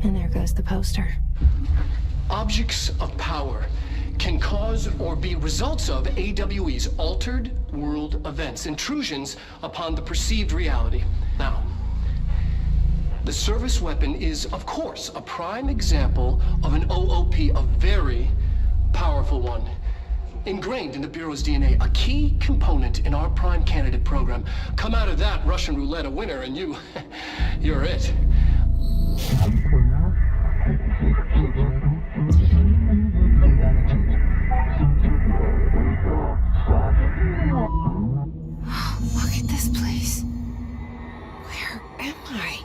And there goes the poster. Objects of power can cause or be results of AWE's altered world events, intrusions upon the perceived reality. Now, the service weapon is, of course, a prime example of an OOP, a very powerful one. Ingrained in the Bureau's DNA, a key component in our prime candidate program. Come out of that Russian roulette a winner and you're it. Look at this place. Where am I?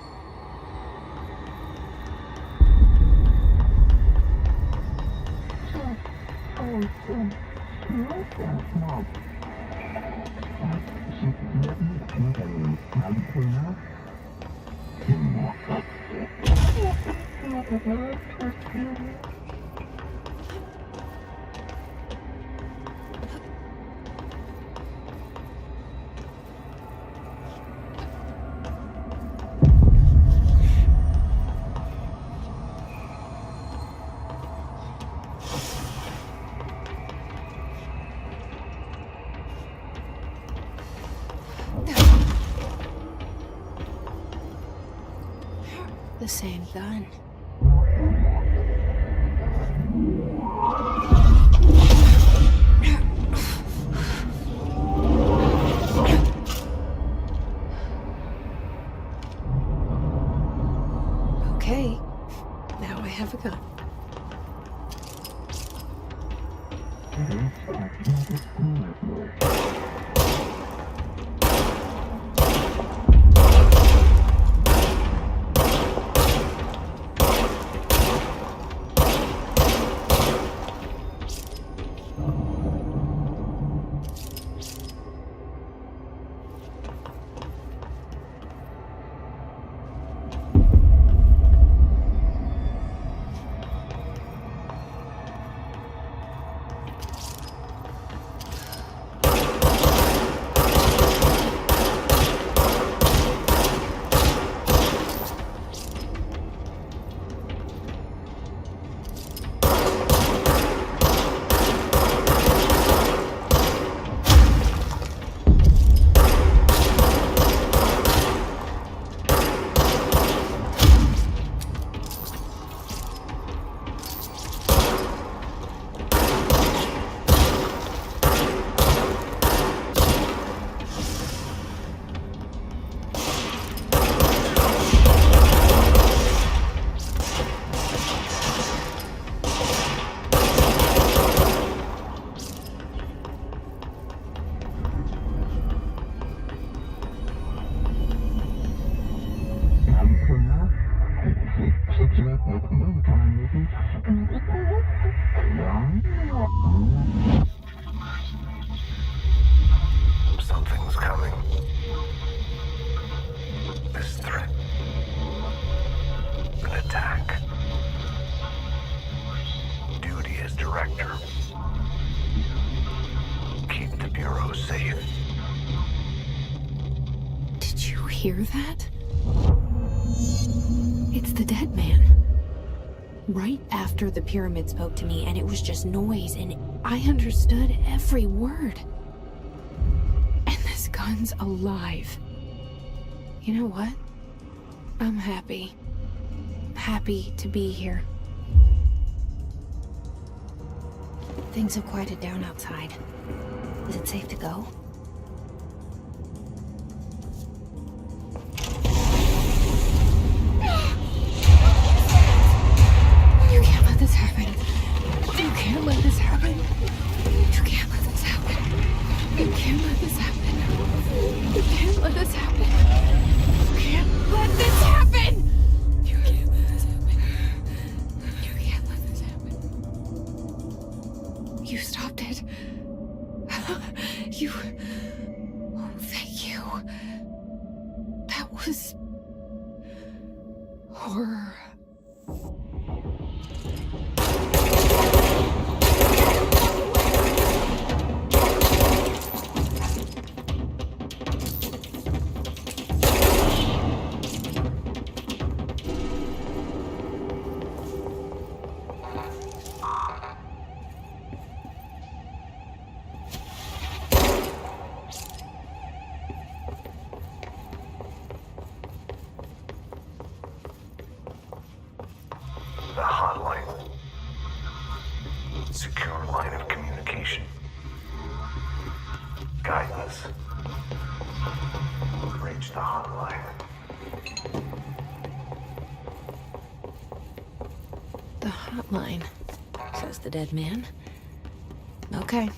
The same gun. Okay, now I have a gun. Something's coming. This threat. An attack. Duty as director. Keep the Bureau safe. Did you hear that? It's the dead man. Right after the pyramid spoke to me, and it was just noise, and I understood every word. And this gun's alive. You know what? I'm happy. Happy to be here. Things have quieted down outside. Is it safe to go? You can't let this happen. You can't let this happen. You can't let this happen. You can't let this happen. You can't let this happen. You can't let this happen. You can't let this happen. You can't let this happen. You stopped it. You... Oh, thank you. That was... horror. Reach the hotline. The hotline, says the dead man. Okay.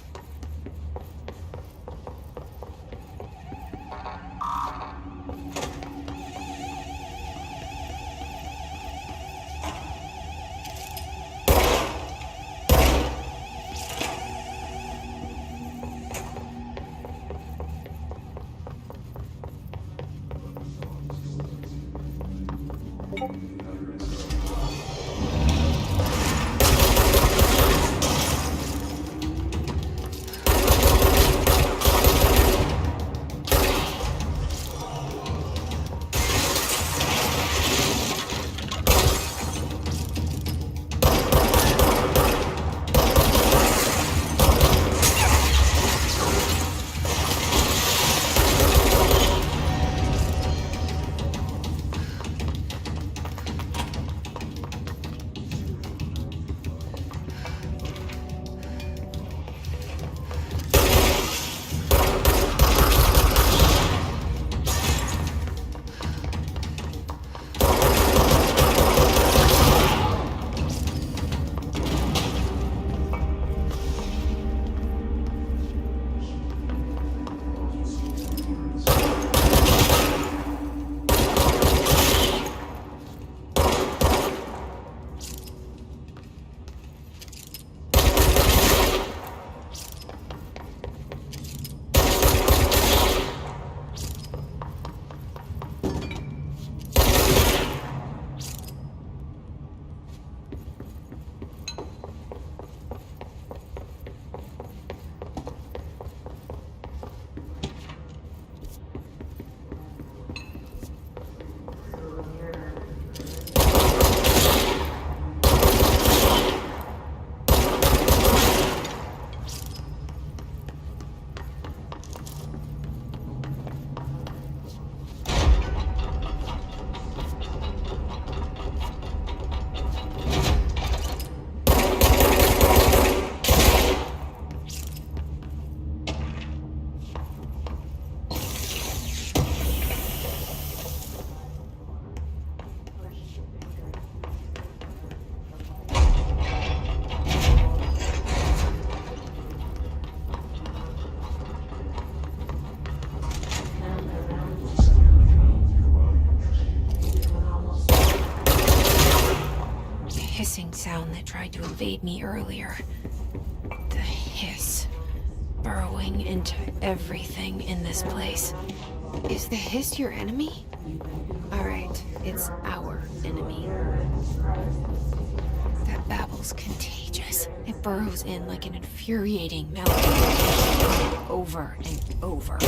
Sound that tried to invade me earlier. The hiss, burrowing into everything in this place. Is the hiss your enemy? Alright, it's our enemy. That babble's contagious. It burrows in like an infuriating melody, over and over.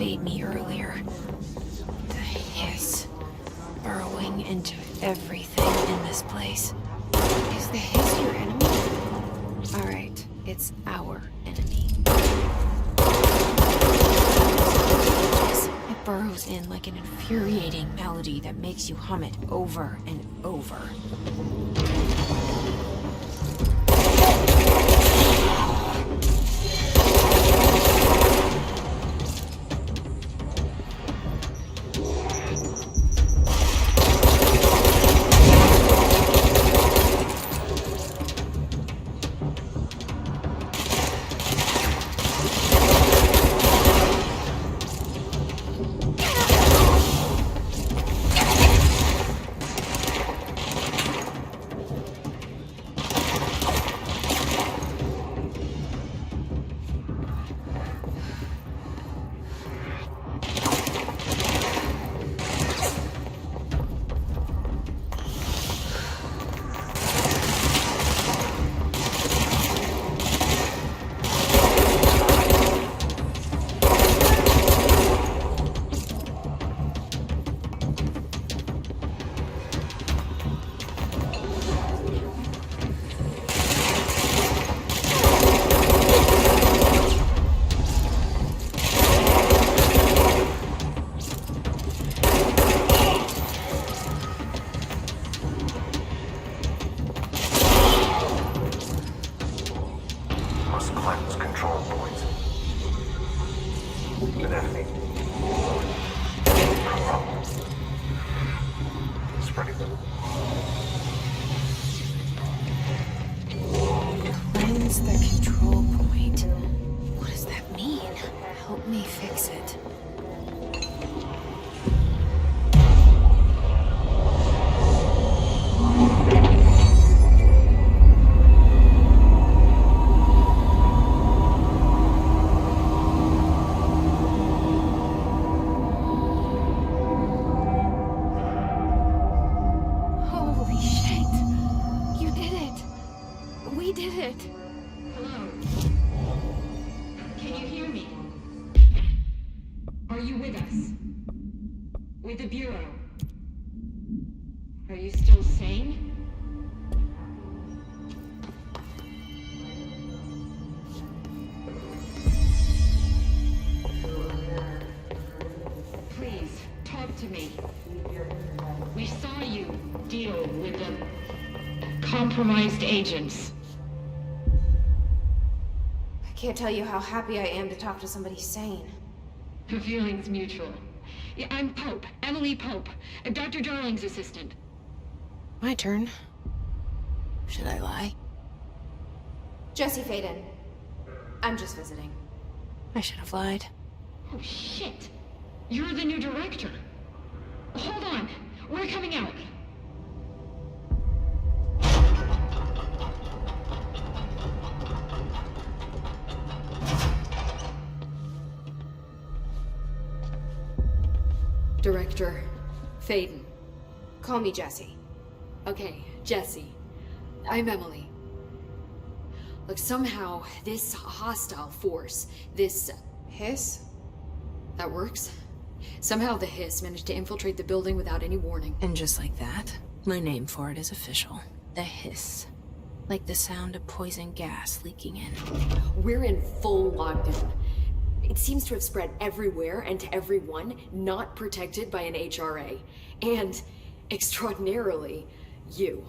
made me earlier. The hiss burrowing into everything in this place. Is the hiss your enemy? Alright, it's our enemy. It burrows in like an infuriating melody that makes you hum it over and over. Cleanse the control point. What does that mean? Help me fix it. Holy shit! You did it! We did it! Hello? Can you hear me? Are you with us? With the Bureau? Are you still sane? Please, talk to me. We saw you deal with the compromised agents. I can't tell you how happy I am to talk to somebody sane. The feeling's mutual. Yeah, I'm Pope, Emily Pope, Dr. Darling's assistant. My turn. Should I lie? Jesse Faden. I'm just visiting. I should have lied. Oh, shit. You're the new director. Hold on. We're coming out. Director Faden. Call me Jesse. Okay, Jesse. I'm Emily. Look, somehow this hostile force, this Hiss? that works. Somehow the hiss managed to infiltrate the building without any warning. And just like that, my name for it is official. The hiss. Like the sound of poison gas leaking in. We're in full lockdown. It seems to have spread everywhere and to everyone not protected by an HRA. And, extraordinarily, you.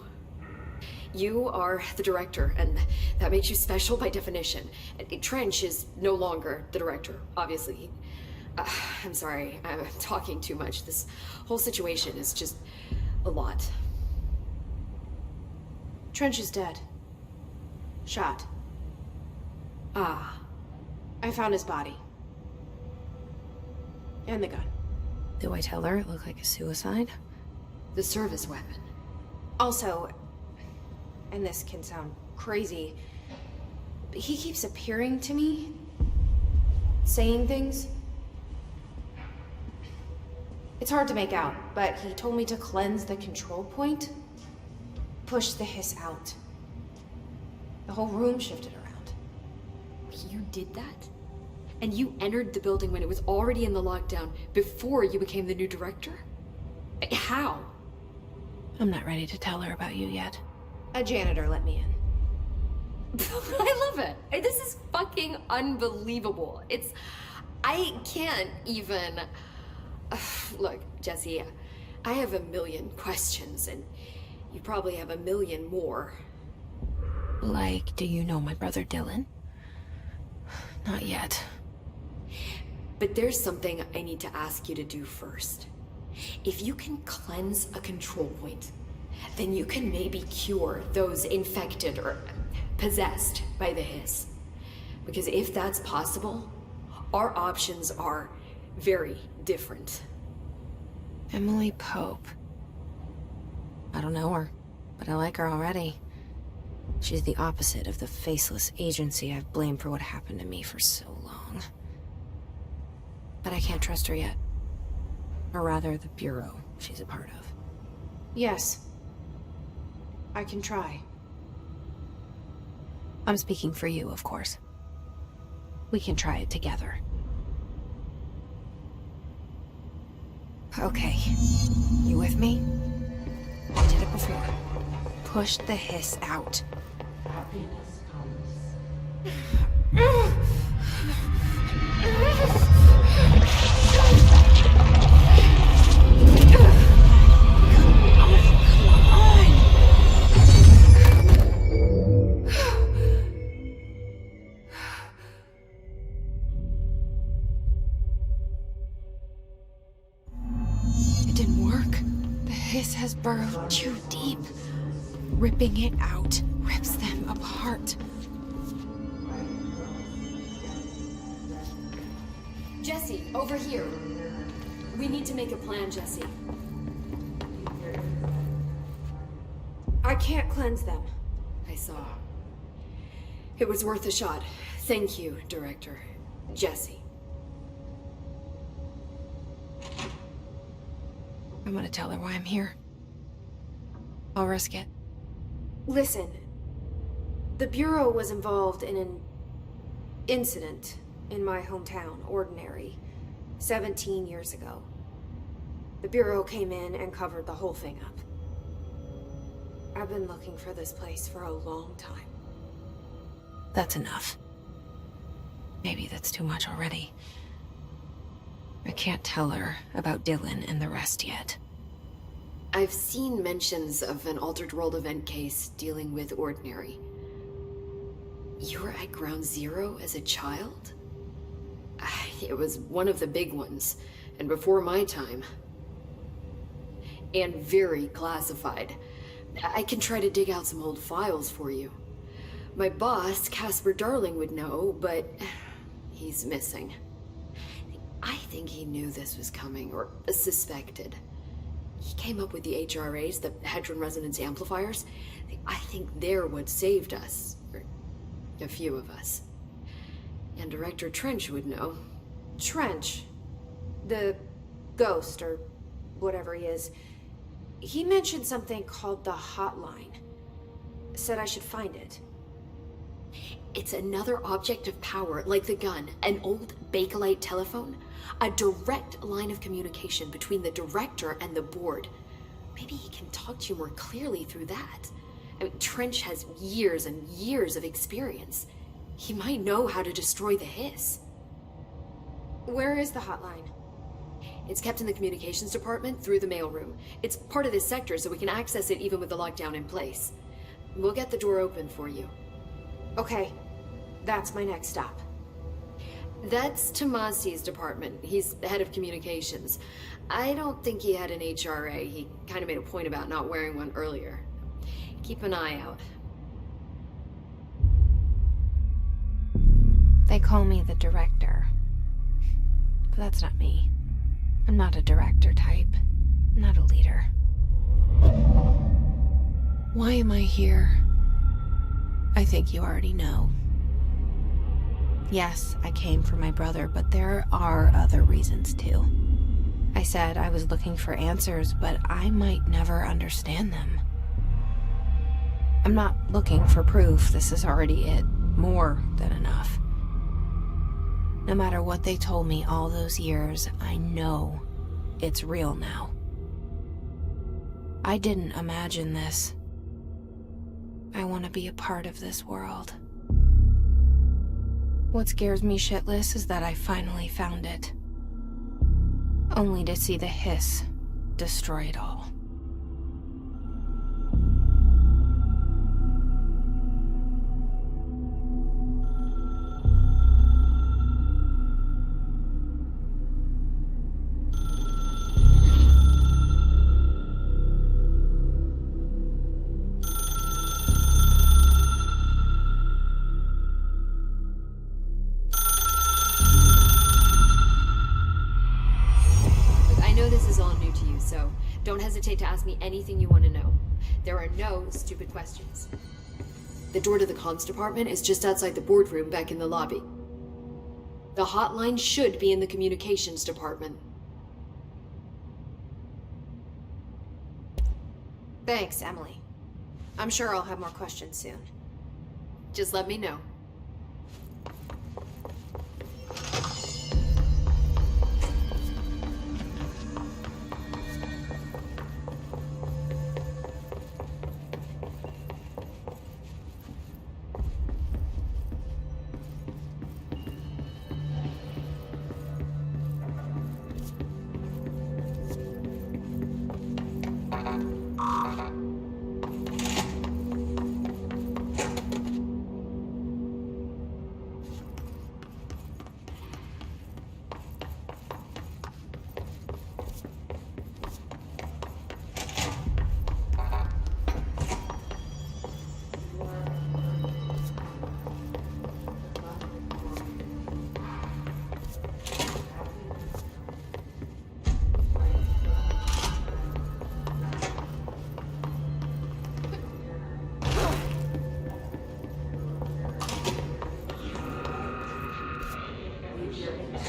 You are the director, and that makes you special by definition. Trench is no longer the director, obviously. I'm sorry, I'm talking too much. This whole situation is just a lot. Trench is dead. Shot. Ah. I found his body. And the gun. Do I tell her it looked like a suicide? The service weapon. Also, and this can sound crazy, but he keeps appearing to me, saying things. It's hard to make out, but he told me to cleanse the control point, push the hiss out. The whole room shifted around. You did that? And you entered the building when it was already in the lockdown before you became the new director? How? I'm not ready to tell her about you yet. A janitor let me in. I love it. This is fucking unbelievable. I can't even... Look, Jesse, I have a million questions, and you probably have a million more. Like, do you know my brother Dylan? Not yet. But there's something I need to ask you to do first. If you can cleanse a control point, then you can maybe cure those infected or possessed by the hiss. Because if that's possible, our options are very different. Emily Pope. I don't know her, but I like her already. She's the opposite of the faceless agency I've blamed for what happened to me for so long. But I can't trust her yet. Or rather, the Bureau she's a part of. Yes. I can try. I'm speaking for you, of course. We can try it together. Okay. You with me? I did it before. Push the hiss out. Happiness comes. It didn't work. The hiss has burrowed too deep. Ripping it out rips them apart. Jesse, over here. We need to make a plan, Jesse. I can't cleanse them. I saw. It was worth a shot. Thank you, Director. Jesse. I'm gonna tell her why I'm here. I'll risk it. Listen. The Bureau was involved in an incident in my hometown, Ordinary, 17 years ago. The Bureau came in and covered the whole thing up. I've been looking for this place for a long time. That's enough. Maybe that's too much already. I can't tell her about Dylan and the rest yet. I've seen mentions of an Altered World event case dealing with Ordinary. You were at Ground Zero as a child? It was one of the big ones, and before my time. And very classified. I can try to dig out some old files for you. My boss, Casper Darling, would know, but he's missing. I think he knew this was coming, or suspected. He came up with the HRAs, the Hadron Resonance Amplifiers. I think they're what saved us. Or a few of us. And Director Trench would know. Trench, the ghost, or whatever he is, he mentioned something called the hotline. Said I should find it. It's another object of power, like the gun, an old Bakelite telephone, a direct line of communication between the director and the board. Maybe he can talk to you more clearly through that. I mean, Trench has years and years of experience. He might know how to destroy the hiss. Where is the hotline? It's kept in the Communications Department through the mailroom. It's part of this sector, so we can access it even with the lockdown in place. We'll get the door open for you. Okay, that's my next stop. That's Tomasi's department. He's the head of communications. I don't think he had an HRA. He kind of made a point about not wearing one earlier. Keep an eye out. They call me the director. But that's not me. I'm not a director type. I'm not a leader. Why am I here? I think you already know. Yes, I came for my brother, but there are other reasons too. I said I was looking for answers, but I might never understand them. I'm not looking for proof. This is already it. More than enough. No matter what they told me all those years, I know it's real now. I didn't imagine this. I want to be a part of this world. What scares me shitless is that I finally found it. Only to see the hiss destroy it all. So don't hesitate to ask me anything you want to know. There are no stupid questions. The door to the comms department is just outside the boardroom back in the lobby. The hotline should be in the communications department. Thanks, Emily. I'm sure I'll have more questions soon. Just let me know.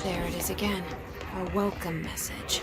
There it is again. A welcome message.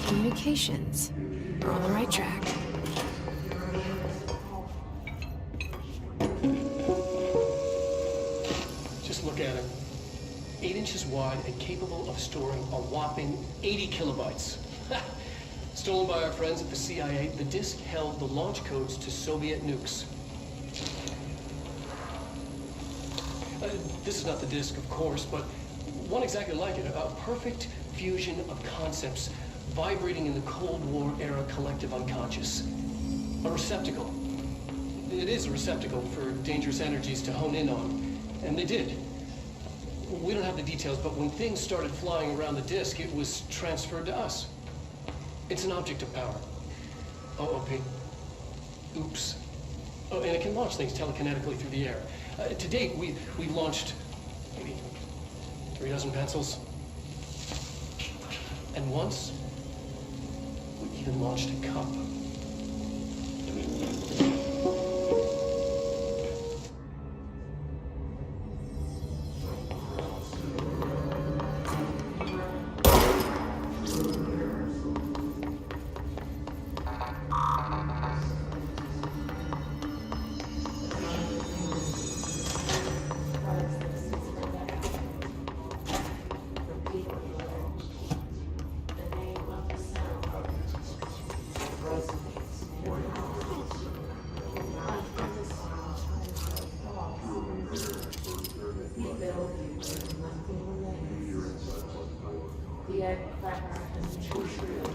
Communications. We're on the right track. Just look at it. 8 inches wide and capable of storing a whopping 80 kilobytes. Stolen by our friends at the CIA, the disk held the launch codes to Soviet nukes. This is not the disk, of course, but one exactly like it. A perfect fusion of concepts vibrating in the Cold War era collective unconscious. A receptacle. It is a receptacle for dangerous energies to hone in on. And they did. We don't have the details, but when things started flying around the disk, it was transferred to us. It's an object of power. OOP. Oops. Oh, and it can launch things telekinetically through the air. To date, we've launched maybe 3 dozen pencils. And once, we even launched a cup. The